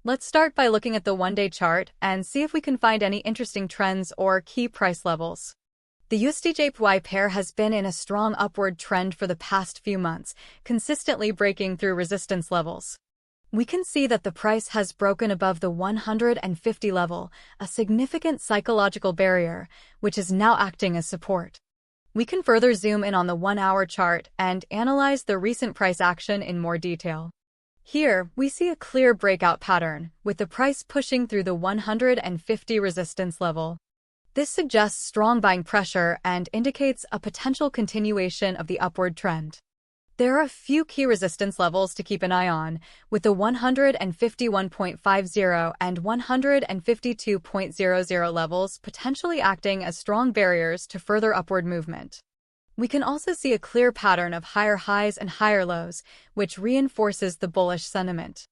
Let's start by looking at the one-day chart and see if we can find any interesting trends or key price levels. The USDJPY pair has been in a strong upward trend for the past few months, consistently breaking through resistance levels. We can see that the price has broken above the 150 level, a significant psychological barrier, which is now acting as support. We can further zoom in on the 1-hour chart and analyze the recent price action in more detail. Here, we see a clear breakout pattern, with the price pushing through the 150 resistance level. This suggests strong buying pressure and indicates a potential continuation of the upward trend. There are a few key resistance levels to keep an eye on, with the 151.50 and 152.00 levels potentially acting as strong barriers to further upward movement. We can also see a clear pattern of higher highs and higher lows, which reinforces the bullish sentiment.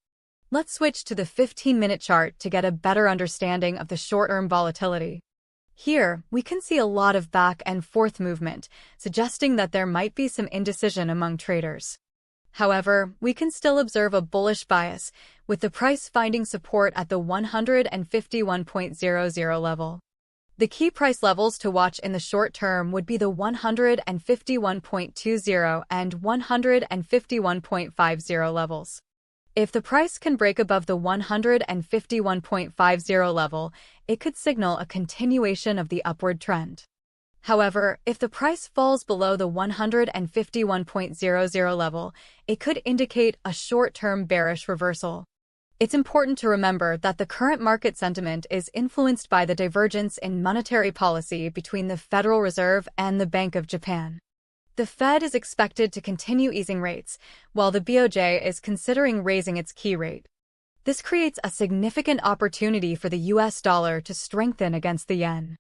Let's switch to the 15-minute chart to get a better understanding of the short-term volatility. Here, we can see a lot of back and forth movement, suggesting that there might be some indecision among traders. However, we can still observe a bullish bias, with the price finding support at the 151.00 level. The key price levels to watch in the short term would be the 151.20 and 151.50 levels. If the price can break above the 151.50 level, it could signal a continuation of the upward trend. However, if the price falls below the 151.00 level, it could indicate a short-term bearish reversal. It's important to remember that the current market sentiment is influenced by the divergence in monetary policy between the Federal Reserve and the Bank of Japan. The Fed is expected to continue easing rates, while the BOJ is considering raising its key rate. This creates a significant opportunity for the US dollar to strengthen against the yen.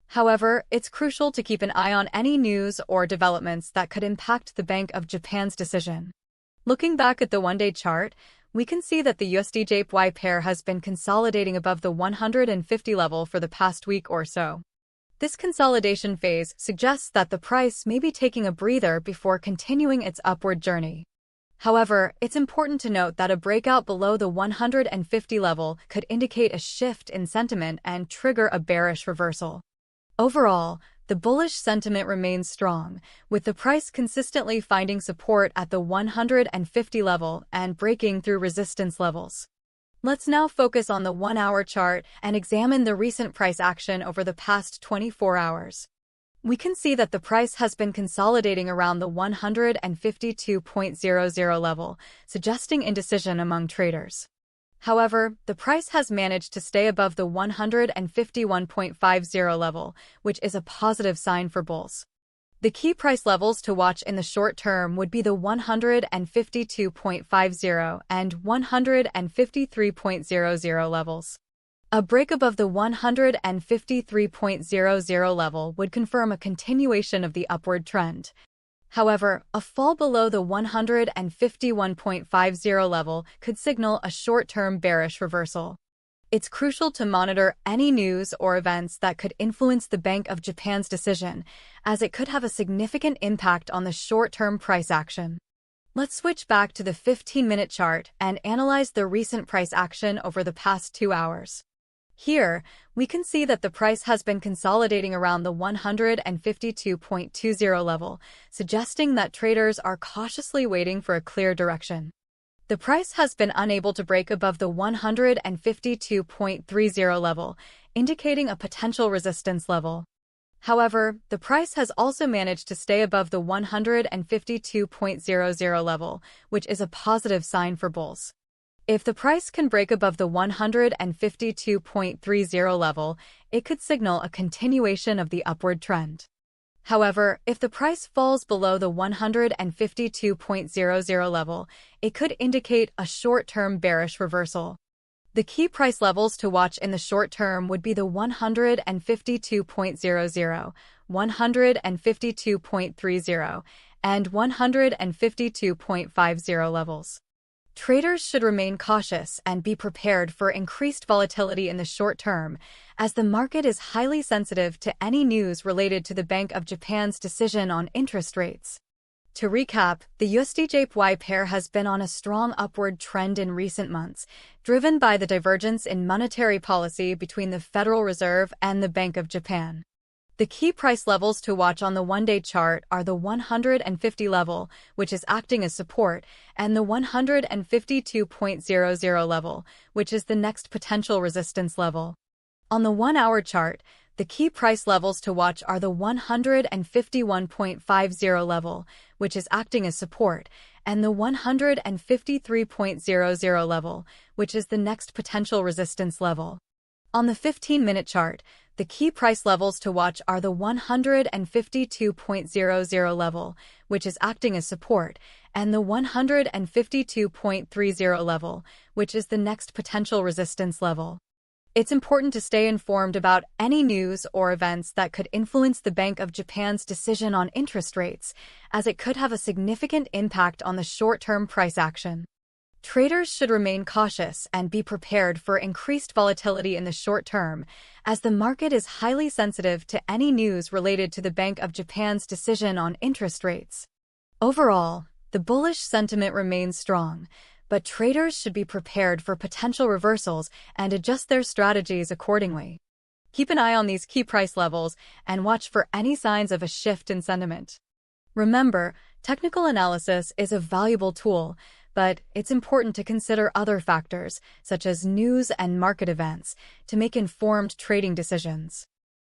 However, it's crucial to keep an eye on any news or developments that could impact the Bank of Japan's decision. Looking back at the one-day chart, we can see that the USDJPY pair has been consolidating above the 150 level for the past week or so. This consolidation phase suggests that the price may be taking a breather before continuing its upward journey. However, it's important to note that a breakout below the 150 level could indicate a shift in sentiment and trigger a bearish reversal. Overall, the bullish sentiment remains strong, with the price consistently finding support at the 150 level and breaking through resistance levels. Let's now focus on the 1-hour chart and examine the recent price action over the past 24 hours. We can see that the price has been consolidating around the 152.00 level, suggesting indecision among traders. However, the price has managed to stay above the 151.50 level, which is a positive sign for bulls. The key price levels to watch in the short term would be the 152.50 and 153.00 levels. A break above the 153.00 level would confirm a continuation of the upward trend. However, a fall below the 151.50 level could signal a short-term bearish reversal. It's crucial to monitor any news or events that could influence the Bank of Japan's decision, as it could have a significant impact on the short-term price action. Let's switch back to the 15-minute chart and analyze the recent price action over the past 2 hours. Here, we can see that the price has been consolidating around the 152.20 level, suggesting that traders are cautiously waiting for a clear direction. The price has been unable to break above the 152.30 level, indicating a potential resistance level. However, the price has also managed to stay above the 152.00 level, which is a positive sign for bulls. If the price can break above the 152.30 level, it could signal a continuation of the upward trend. However, if the price falls below the 152.00 level, it could indicate a short-term bearish reversal. The key price levels to watch in the short term would be the 152.00, 152.30, and 152.50 levels. Traders should remain cautious and be prepared for increased volatility in the short term, as the market is highly sensitive to any news related to the Bank of Japan's decision on interest rates. To recap, the USDJPY pair has been on a strong upward trend in recent months, driven by the divergence in monetary policy between the Federal Reserve and the Bank of Japan. The key price levels to watch on the one-day chart are the 150 level, which is acting as support, and the 152.00 level, which is the next potential resistance level. On the 1-hour chart, the key price levels to watch are the 151.50 level, which is acting as support, and the 153.00 level, which is the next potential resistance level. On the 15-minute chart, the key price levels to watch are the 152.00 level, which is acting as support, and the 152.30 level, which is the next potential resistance level. It's important to stay informed about any news or events that could influence the Bank of Japan's decision on interest rates, as it could have a significant impact on the short-term price action. Traders should remain cautious and be prepared for increased volatility in the short term, as the market is highly sensitive to any news related to the Bank of Japan's decision on interest rates. Overall, the bullish sentiment remains strong, but traders should be prepared for potential reversals and adjust their strategies accordingly. Keep an eye on these key price levels and watch for any signs of a shift in sentiment. Remember, technical analysis is a valuable tool, but it's important to consider other factors, such as news and market events, to make informed trading decisions.